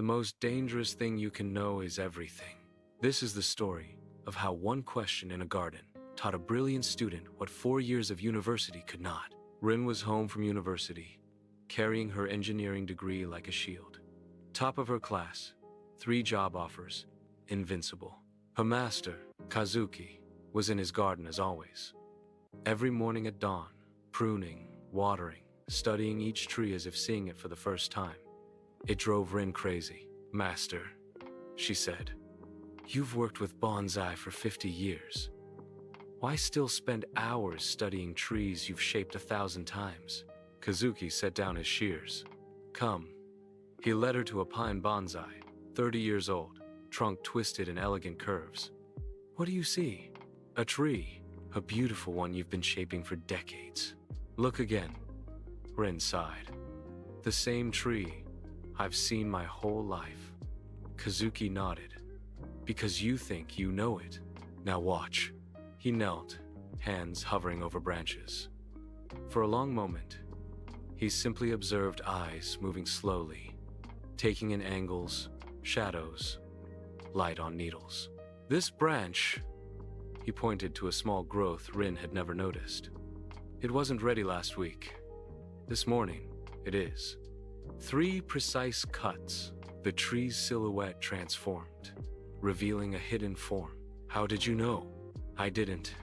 The most dangerous thing you can know is everything. This is the story of how one question in a garden taught a brilliant student what 4 years of university could not. Rin was home from university, carrying her engineering degree like a shield. Top of her class, 3 job offers, invincible. Her master, Kazuki, was in his garden as always. Every morning at dawn, pruning, watering, studying each tree as if seeing it for the first time. It drove Rin crazy. "Master," she said, "you've worked with bonsai for 50 years. Why still spend hours studying trees you've shaped 1,000 times?" Kazuki set down his shears. "Come." He led her to a pine bonsai, 30 years old, trunk twisted in elegant curves. "What do you see?" "A tree, a beautiful one you've been shaping for decades." "Look again." Rin sighed. "The same tree I've seen my whole life." Kazuki nodded. "Because you think you know it. Now watch." He knelt, hands hovering over branches. For a long moment, he simply observed eyes moving slowly, taking in angles, shadows, light on needles. "This branch," he pointed to a small growth Rin had never noticed. "It wasn't ready last week. This morning, it is." 3 precise cuts, the tree's silhouette transformed, revealing a hidden form. "How did you know?" "I didn't.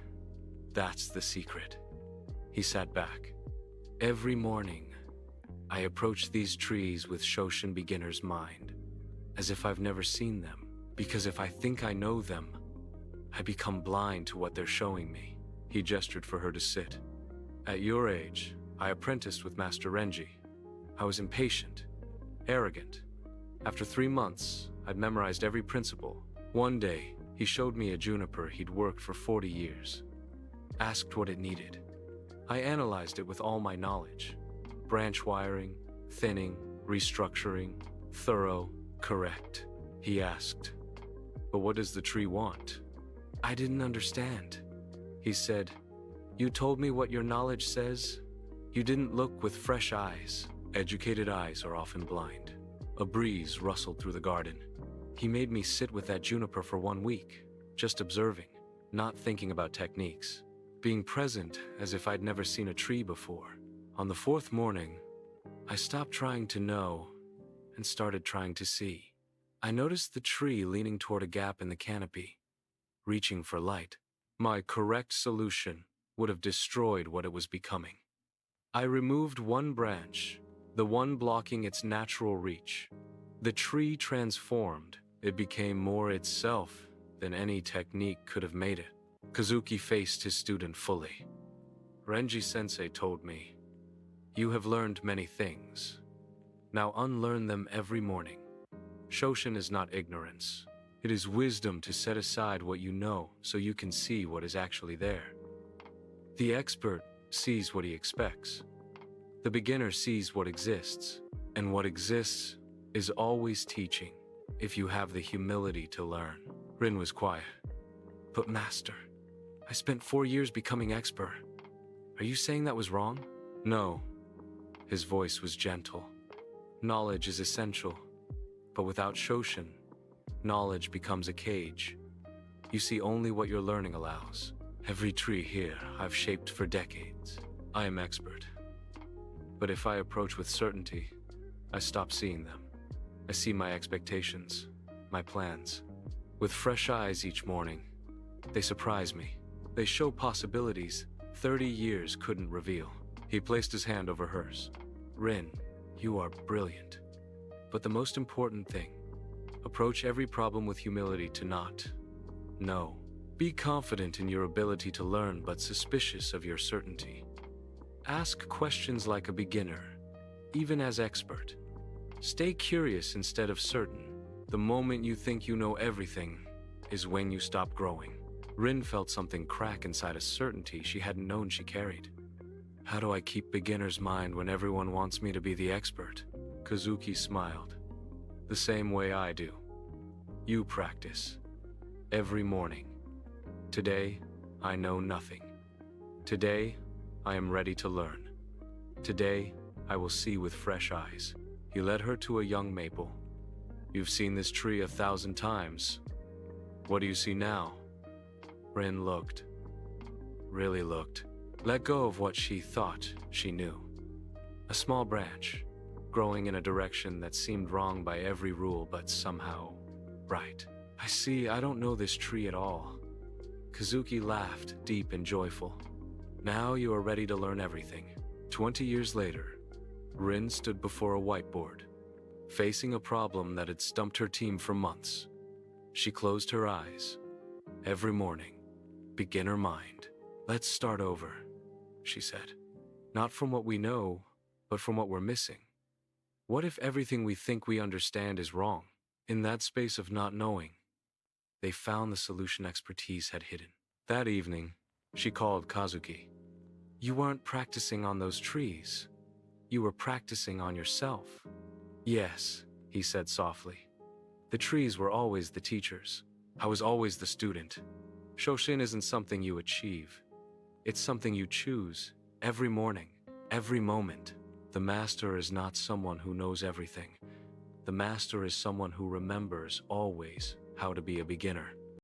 That's the secret." He sat back. "Every morning, I approach these trees with Shoshin beginner's mind, as if I've never seen them, because if I think I know them, I become blind to what they're showing me." He gestured for her to sit. "At your age, I apprenticed with Master Renji. I was impatient, arrogant. After 3 months, I'd memorized every principle. One day, he showed me a juniper he'd worked for 40 years. Asked what it needed. I analyzed it with all my knowledge. Branch wiring, thinning, restructuring, thorough, correct. He asked, 'But what does the tree want?' I didn't understand. He said, 'You told me what your knowledge says. You didn't look with fresh eyes.' Educated eyes are often blind." A breeze rustled through the garden. He made me sit with that juniper for 1 week, just observing, not thinking about techniques, being present as if I'd never seen a tree before. On the 4th morning, I stopped trying to know and started trying to see. I noticed the tree leaning toward a gap in the canopy, reaching for light. My correct solution would have destroyed what it was becoming. I removed one branch, the one blocking its natural reach. The tree transformed. It became more itself than any technique could have made it. Kazuki faced his student fully. "Renji-sensei told me, 'You have learned many things. Now unlearn them every morning.' Shoshin is not ignorance. It is wisdom to set aside what you know so you can see what is actually there. The expert sees what he expects. The beginner sees what exists, and what exists is always teaching, if you have the humility to learn." Rin was quiet. "But master, I spent 4 years becoming expert. Are you saying that was wrong?" "No." His voice was gentle. "Knowledge is essential, but without Shoshin, knowledge becomes a cage. You see only what your learning allows. Every tree here I've shaped for decades. I am expert. But if I approach with certainty, I stop seeing them. I see my expectations, my plans. With fresh eyes each morning, they surprise me. They show possibilities 30 years couldn't reveal." He placed his hand over hers. "Rin, you are brilliant. But the most important thing, approach every problem with humility to not know. Be confident in your ability to learn but suspicious of your certainty. Ask questions like a beginner, even as expert. Stay curious instead of certain. The moment you think you know everything is when you stop growing." Rin felt something crack inside a certainty she hadn't known she carried. "How do I keep beginner's mind when everyone wants me to be the expert?" Kazuki smiled. "The same way I do. You practice. Every morning. Today, I know nothing. Today, I am ready to learn. Today, I will see with fresh eyes." He led her to a young maple. You've seen this tree 1,000 times. What do you see now? Rin looked. Really looked. Let go of what she thought she knew. A small branch, growing in a direction that seemed wrong by every rule but somehow right. I don't know this tree at all. Kazuki laughed, deep and joyful. Now you are ready to learn everything. 20 years later, Rin stood before a whiteboard, facing a problem that had stumped her team for months. She closed her eyes. Every morning, beginner mind. Let's start over, she said. Not from what we know, but from what we're missing. What if everything we think we understand is wrong? In that space of not knowing, they found the solution expertise had hidden. That evening, she called Kazuki. You weren't practicing on those trees. You were practicing on yourself. Yes, he said softly. The trees were always the teachers. I was always the student. Shoshin isn't something you achieve. It's something you choose, every morning, every moment. The master is not someone who knows everything. The master is someone who remembers always how to be a beginner.